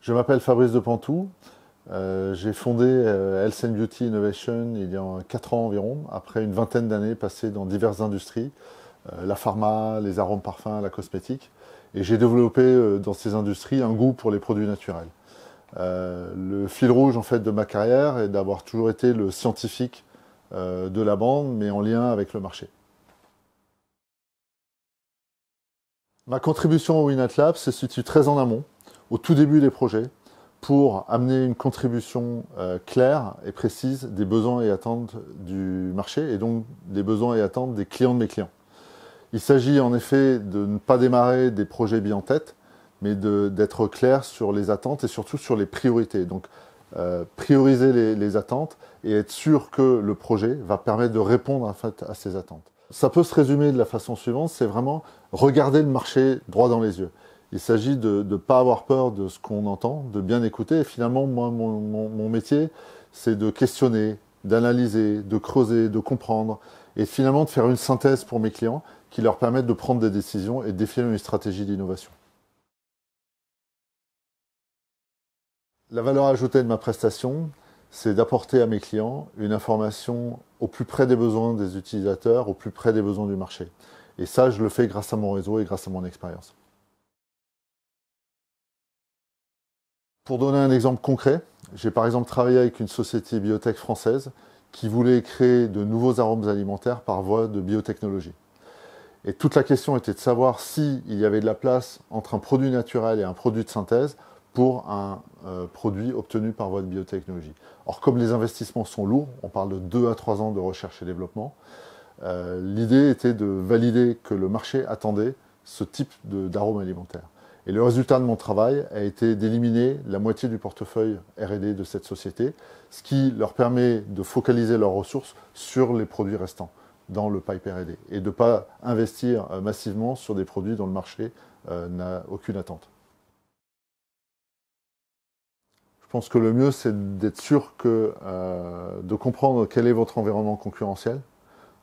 Je m'appelle Fabrice de Pantoux. J'ai fondé Health and Beauty Innovation il y a 4 ans environ, après une vingtaine d'années passées dans diverses industries, la pharma, les arômes parfums, la cosmétique. Et j'ai développé dans ces industries un goût pour les produits naturels. Le fil rouge en fait de ma carrière est d'avoir toujours été le scientifique de la bande, mais en lien avec le marché. Ma contribution au WinAtLab se situe très en amont, au tout début des projets, pour amener une contribution claire et précise des besoins et attentes du marché, et donc des besoins et attentes des clients de mes clients. Il s'agit en effet de ne pas démarrer des projets bien en tête, mais d'être clair sur les attentes et surtout sur les priorités. Donc prioriser les attentes et être sûr que le projet va permettre de répondre en fait, à ces attentes. Ça peut se résumer de la façon suivante, c'est vraiment regarder le marché droit dans les yeux. Il s'agit de ne pas avoir peur de ce qu'on entend, de bien écouter. Et finalement, moi, mon métier, c'est de questionner, d'analyser, de creuser, de comprendre, et finalement de faire une synthèse pour mes clients qui leur permette de prendre des décisions et de définir une stratégie d'innovation. La valeur ajoutée de ma prestation, c'est d'apporter à mes clients une information au plus près des besoins des utilisateurs, au plus près des besoins du marché. Et ça, je le fais grâce à mon réseau et grâce à mon expérience. Pour donner un exemple concret, j'ai par exemple travaillé avec une société biotech française qui voulait créer de nouveaux arômes alimentaires par voie de biotechnologie. Et toute la question était de savoir s'il y avait de la place entre un produit naturel et un produit de synthèse pour un produit obtenu par voie de biotechnologie. Or, comme les investissements sont lourds, on parle de 2 à 3 ans de recherche et développement, l'idée était de valider que le marché attendait ce type d'arôme alimentaire. Et le résultat de mon travail a été d'éliminer la moitié du portefeuille R&D de cette société, ce qui leur permet de focaliser leurs ressources sur les produits restants dans le pipe R&D et de ne pas investir massivement sur des produits dont le marché n'a aucune attente. Je pense que le mieux, c'est d'être sûr de comprendre quel est votre environnement concurrentiel,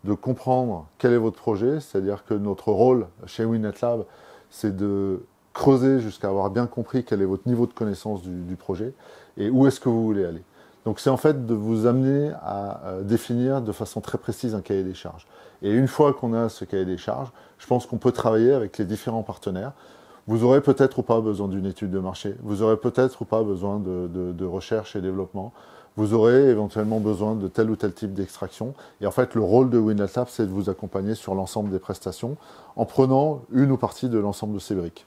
de comprendre quel est votre projet, c'est-à-dire que notre rôle chez WinAtLab, c'est de creuser jusqu'à avoir bien compris quel est votre niveau de connaissance du projet et où est-ce que vous voulez aller. Donc c'est en fait de vous amener à définir de façon très précise un cahier des charges. Et une fois qu'on a ce cahier des charges, je pense qu'on peut travailler avec les différents partenaires. Vous aurez peut-être ou pas besoin d'une étude de marché, vous aurez peut-être ou pas besoin de recherche et développement, vous aurez éventuellement besoin de tel ou tel type d'extraction. Et en fait, le rôle de WinAtLab, c'est de vous accompagner sur l'ensemble des prestations en prenant une ou partie de l'ensemble de ces briques.